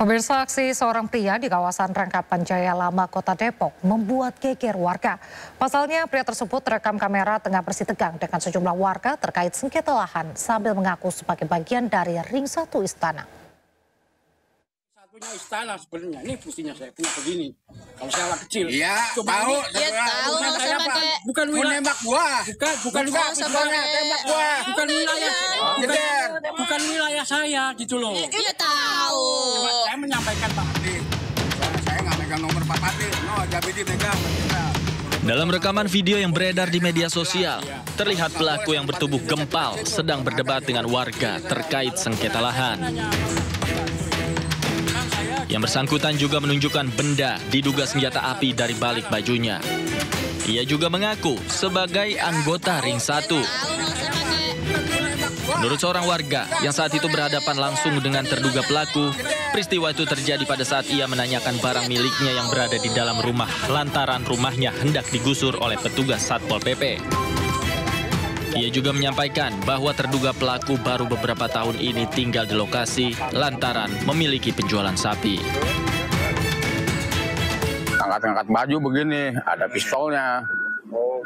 Pemirsa, aksi seorang pria di kawasan Rangkapan Jaya Lama, Kota Depok membuat geger warga. Pasalnya, pria tersebut terekam kamera tengah bersitegang dengan sejumlah warga terkait sengketa lahan sambil mengaku sebagai bagian dari ring 1 istana. Punya istana sebenarnya, ini fungsinya saya punya begini. Kalau saya anak kecil, iya, tahu, bukan wilayah nembak gua, bukan tembak gua, bukan wilayah saya gitu loh. Iya tahu. Saya menyampaikan Pak Pati, saya nggak megang nomor Pak Pati, no, Jabidi megang. Dalam rekaman video yang beredar di media sosial, terlihat pelaku yang bertubuh gempal sedang berdebat dengan warga terkait sengketa lahan. Yang bersangkutan juga menunjukkan benda diduga senjata api dari balik bajunya. Ia juga mengaku sebagai anggota ring 1. Menurut seorang warga yang saat itu berhadapan langsung dengan terduga pelaku, peristiwa itu terjadi pada saat ia menanyakan barang miliknya yang berada di dalam rumah lantaran rumahnya hendak digusur oleh petugas Satpol PP. Ia juga menyampaikan bahwa terduga pelaku baru beberapa tahun ini tinggal di lokasi lantaran memiliki penjualan sapi. Angkat-angkat baju begini, ada pistolnya.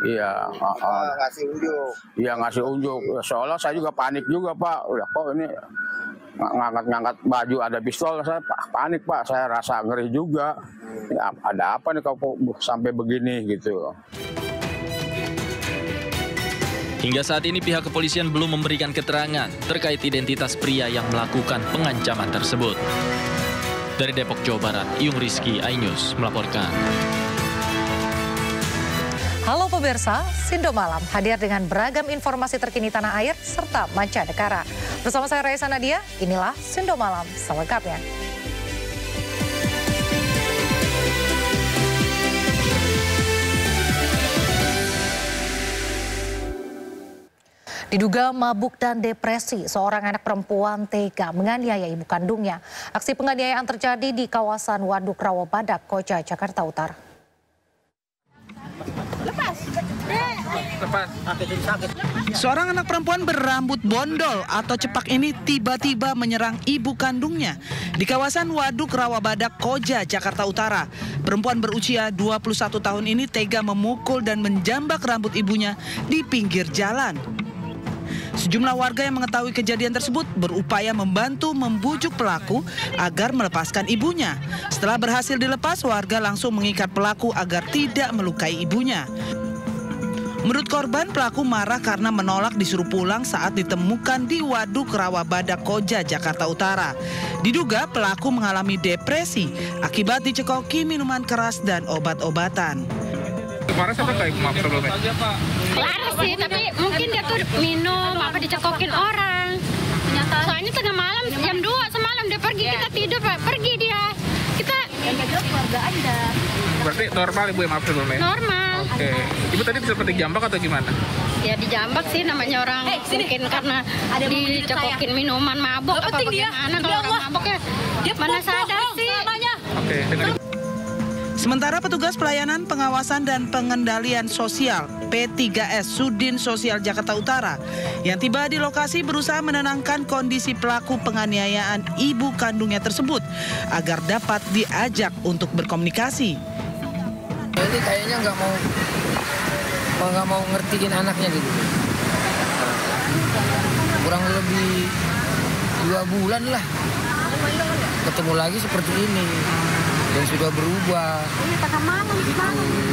Iya, ngasih unjuk. Iya, ngasih unjuk. Soalnya saya juga panik juga, Pak. Udah kok ini ngangkat baju ada pistol, saya panik, Pak. Saya rasa ngeri juga. Ya, ada apa nih kalau sampai begini gitu. Hingga saat ini pihak kepolisian belum memberikan keterangan terkait identitas pria yang melakukan pengancaman tersebut. Dari Depok, Jawa Barat, Iyung Rizky, iNews melaporkan. Halo pemirsa, Sindo Malam hadir dengan beragam informasi terkini tanah air serta mancanegara. Bersama saya Raisa Nadia, inilah Sindo Malam selengkapnya. Diduga mabuk dan depresi, seorang anak perempuan tega menganiaya ibu kandungnya. Aksi penganiayaan terjadi di kawasan Waduk Rawabadak, Koja, Jakarta Utara. Seorang anak perempuan berambut bondol atau cepak ini tiba-tiba menyerang ibu kandungnya di kawasan Waduk Rawabadak, Koja, Jakarta Utara. Perempuan berusia 21 tahun ini tega memukul dan menjambak rambut ibunya di pinggir jalan. Sejumlah warga yang mengetahui kejadian tersebut berupaya membantu membujuk pelaku agar melepaskan ibunya. Setelah berhasil dilepas, warga langsung mengikat pelaku agar tidak melukai ibunya. Menurut korban, pelaku marah karena menolak disuruh pulang saat ditemukan di Waduk Rawabadak, Koja, Jakarta Utara. Diduga pelaku mengalami depresi akibat dicekoki minuman keras dan obat-obatan. Kemarin sampai kayak maaf sebelumnya? Laras sih, tapi mungkin dia tuh minum apa dicekokin orang. Soalnya tengah malam jam 2 semalam dia pergi, kita tidur pergi dia. Kita keluarga Anda. Berarti normal ibu ya, maaf sebelumnya? Normal. Oke. Ibu tadi seperti dijambak atau gimana? Ya dijambak sih, namanya orang mungkin karena dicekokin minuman mabok apa bagaimana. Kalau orang mabok ya mana sadar sih. Oke, dengan Sementara petugas pelayanan pengawasan dan pengendalian sosial P3S Sudin Sosial Jakarta Utara yang tiba di lokasi berusaha menenangkan kondisi pelaku penganiayaan ibu kandungnya tersebut agar dapat diajak untuk berkomunikasi. Jadi kayaknya nggak mau ngertiin anaknya gitu. Kurang lebih 2 bulan lah ketemu lagi seperti ini. Dan sudah berubah,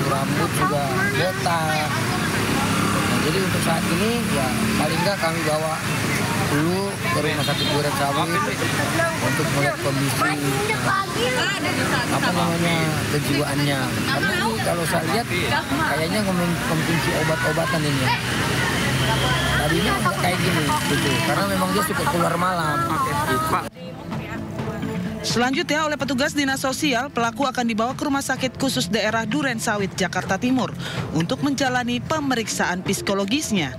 rambut juga botak. Jadi untuk saat ini ya paling nggak kami bawa dulu ke rumah sakit Duren Sawit untuk melihat kondisi kejiwaannya. Karena ini kalau saya lihat kayaknya mengkonsumsi obat-obatan ini. Tadinya nggak kayak gini, gitu. Karena memang dia suka keluar malam. Gitu. Selanjutnya oleh petugas dinas sosial, pelaku akan dibawa ke Rumah Sakit Khusus Daerah Duren Sawit, Jakarta Timur untuk menjalani pemeriksaan psikologisnya.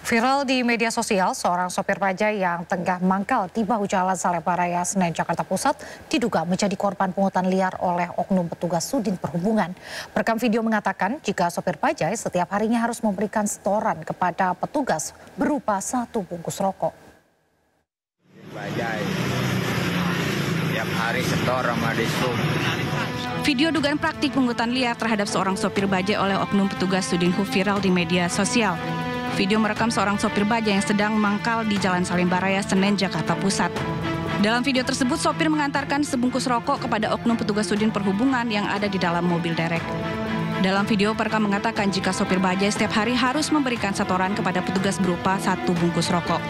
Viral di media sosial, seorang sopir bajai yang tengah mangkal di bahu jalan Salemba, Senen, Jakarta Pusat diduga menjadi korban pungutan liar oleh oknum petugas Sudin Perhubungan. Perekam video mengatakan jika sopir bajai setiap harinya harus memberikan setoran kepada petugas berupa 1 bungkus rokok. Bajai cari setor sama disub. Video dugaan praktik pungutan liar terhadap seorang sopir bajai oleh oknum petugas Sudinhub viral di media sosial. Video merekam seorang sopir bajai yang sedang mangkal di Jalan Salemba Raya, Senen, Jakarta Pusat. Dalam video tersebut, sopir mengantarkan sebungkus rokok kepada oknum petugas Sudin Perhubungan yang ada di dalam mobil derek. Dalam video, perekam mengatakan jika sopir bajai setiap hari harus memberikan setoran kepada petugas berupa 1 bungkus rokok.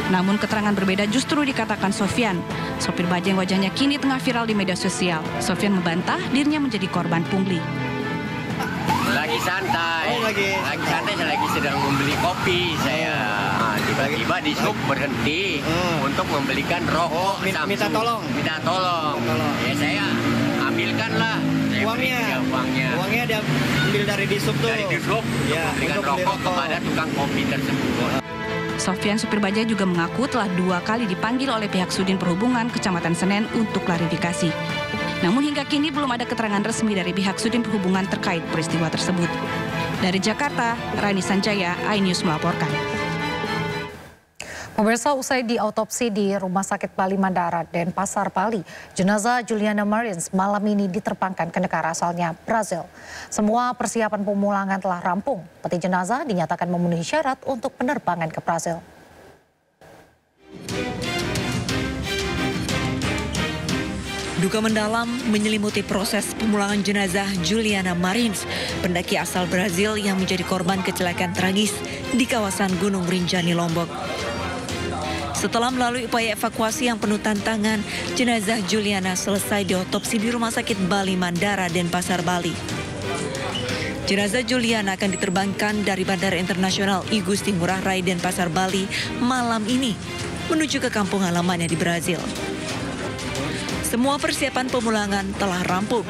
Namun keterangan berbeda justru dikatakan Sofyan. Sopir bajai yang wajahnya kini tengah viral di media sosial. Sofyan membantah dirinya menjadi korban pungli. Lagi santai. Lagi santai, saya lagi sedang membeli kopi. Saya tiba-tiba di sub berhenti untuk membelikan rokok. Minta tolong. Ya saya ambilkan lah. Uangnya dia ambil dari di sub tuh. Dari di sub ya, membelikan rokok kepada tukang kopi tersebut. Sofyan, supir bajai, juga mengaku telah 2 kali dipanggil oleh pihak Sudin Perhubungan Kecamatan Senen untuk klarifikasi. Namun hingga kini belum ada keterangan resmi dari pihak Sudin Perhubungan terkait peristiwa tersebut. Dari Jakarta, Rani Sanjaya, iNews melaporkan. Pemirsa, usai diautopsi di Rumah Sakit Bali Mandara, Denpasar, Bali, jenazah Juliana Marins malam ini diterbangkan ke negara asalnya, Brazil. Semua persiapan pemulangan telah rampung. Peti jenazah dinyatakan memenuhi syarat untuk penerbangan ke Brazil. Duka mendalam menyelimuti proses pemulangan jenazah Juliana Marins, pendaki asal Brazil yang menjadi korban kecelakaan tragis di kawasan Gunung Rinjani, Lombok. Setelah melalui upaya evakuasi yang penuh tantangan, jenazah Juliana selesai diotopsi di Rumah Sakit Bali Mandara, Denpasar, Bali. Jenazah Juliana akan diterbangkan dari Bandara Internasional I Gusti Ngurah Rai, Denpasar, Bali malam ini menuju ke kampung halamannya di Brazil. Semua persiapan pemulangan telah rampung.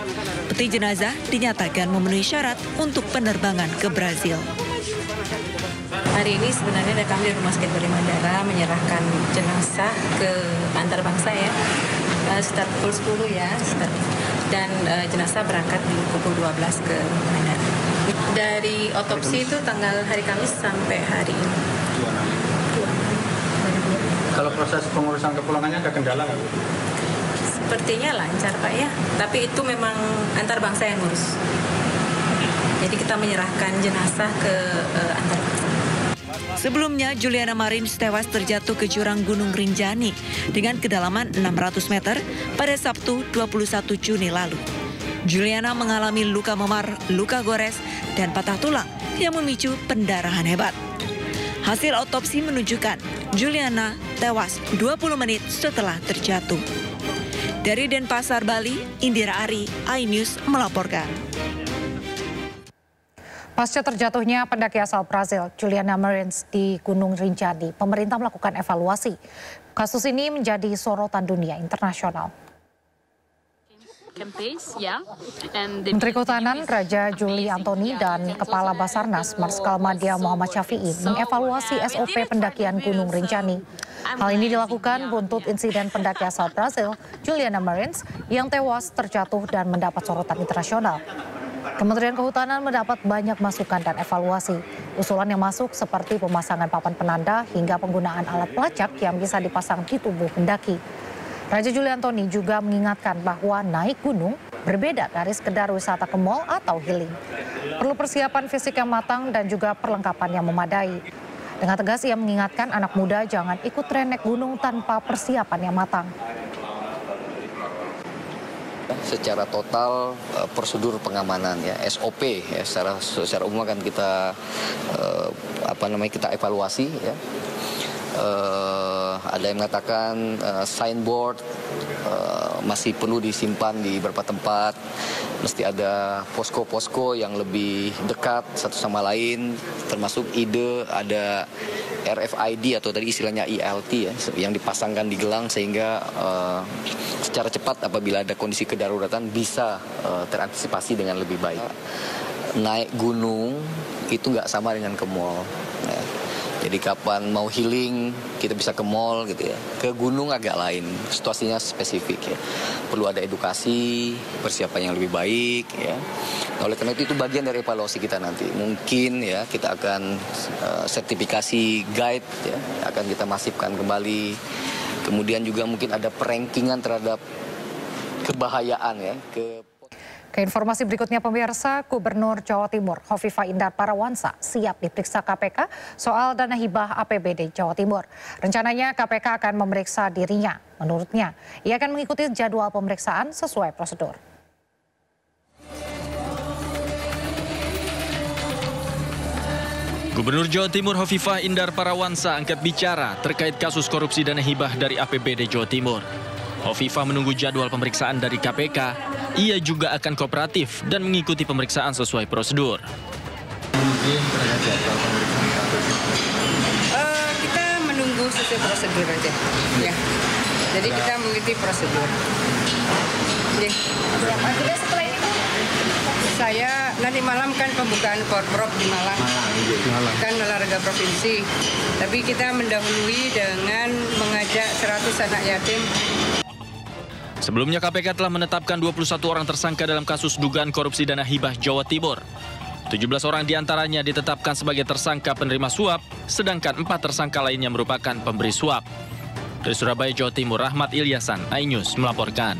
Peti jenazah dinyatakan memenuhi syarat untuk penerbangan ke Brazil. Hari ini sebenarnya kami di Rumah Sakit Bali Mandara menyerahkan jenazah ke antar bangsa ya, sekitar pukul 10 ya, dan jenazah berangkat di pukul 12 ke Mandara. Dari otopsi itu tanggal hari Kamis sampai hari ini. Kalau proses pengurusan kepulangannya ada kendala nggak? Sepertinya lancar Pak ya, tapi itu memang antar bangsa yang ngurus. Jadi kita menyerahkan jenazah ke antar bangsa. Sebelumnya, Juliana Marins tewas terjatuh ke jurang Gunung Rinjani dengan kedalaman 600 meter pada Sabtu 21 Juni lalu. Juliana mengalami luka memar, luka gores, dan patah tulang yang memicu pendarahan hebat. Hasil otopsi menunjukkan Juliana tewas 20 menit setelah terjatuh. Dari Denpasar, Bali, Indira Ari, iNews melaporkan. Pasca terjatuhnya pendaki asal Brazil, Juliana Marins di Gunung Rinjani, pemerintah melakukan evaluasi. Kasus ini menjadi sorotan dunia internasional. Menteri Kehutanan Raja Juli Antoni dan Kepala Basarnas Marskal Madya Muhammad Syafi'i mengevaluasi SOP pendakian Gunung Rinjani. Hal ini dilakukan buntut insiden pendaki asal Brazil, Juliana Marins, yang tewas terjatuh dan mendapat sorotan internasional. Kementerian Kehutanan mendapat banyak masukan dan evaluasi. Usulan yang masuk seperti pemasangan papan penanda hingga penggunaan alat pelacak yang bisa dipasang di tubuh pendaki. Raja Juli Antoni juga mengingatkan bahwa naik gunung berbeda dari sekedar wisata ke mall atau healing. Perlu persiapan fisik yang matang dan juga perlengkapan yang memadai. Dengan tegas ia mengingatkan anak muda jangan ikut tren naik gunung tanpa persiapan yang matang. Secara total prosedur pengamanan ya SOP ya secara umum kan kita kita evaluasi ya. Ada yang mengatakan signboard masih perlu disimpan di beberapa tempat, mesti ada posko-posko yang lebih dekat satu sama lain, termasuk ide ada RFID atau tadi istilahnya ELT ya, yang dipasangkan di gelang sehingga secara cepat apabila ada kondisi kedaruratan bisa terantisipasi dengan lebih baik. Naik gunung itu nggak sama dengan ke mall. Ya. Jadi kapan mau healing kita bisa ke mall gitu ya. Ke gunung agak lain, situasinya spesifik ya. Perlu ada edukasi, persiapan yang lebih baik ya. Nah, oleh karena itu bagian dari evaluasi kita nanti. Mungkin ya kita akan sertifikasi guide ya, akan kita masifkan kembali. Kemudian juga mungkin ada perankingan terhadap kebahayaan ya. Ke informasi berikutnya pemirsa, Gubernur Jawa Timur Hovifah Indar Parawansa siap diperiksa KPK soal dana hibah APBD Jawa Timur. Rencananya KPK akan memeriksa dirinya. Menurutnya, ia akan mengikuti jadwal pemeriksaan sesuai prosedur. Gubernur Jawa Timur Hovifah Indar Parawansa angkat bicara terkait kasus korupsi dana hibah dari APBD Jawa Timur. Hovifah menunggu jadwal pemeriksaan dari KPK. Ia juga akan kooperatif dan mengikuti pemeriksaan sesuai prosedur. Kita menunggu sesuai prosedur aja, ya. Jadi kita mengikuti prosedur. Ya. Setelah ini saya nanti malam kan pembukaan Porprov di Malang, kan olahraga provinsi. Tapi kita mendahului dengan mengajak 100 anak yatim. Sebelumnya KPK telah menetapkan 21 orang tersangka dalam kasus dugaan korupsi dana hibah Jawa Timur. 17 orang diantaranya ditetapkan sebagai tersangka penerima suap, sedangkan 4 tersangka lainnya merupakan pemberi suap. Dari Surabaya, Jawa Timur, Rahmat Ilyasan, iNews melaporkan.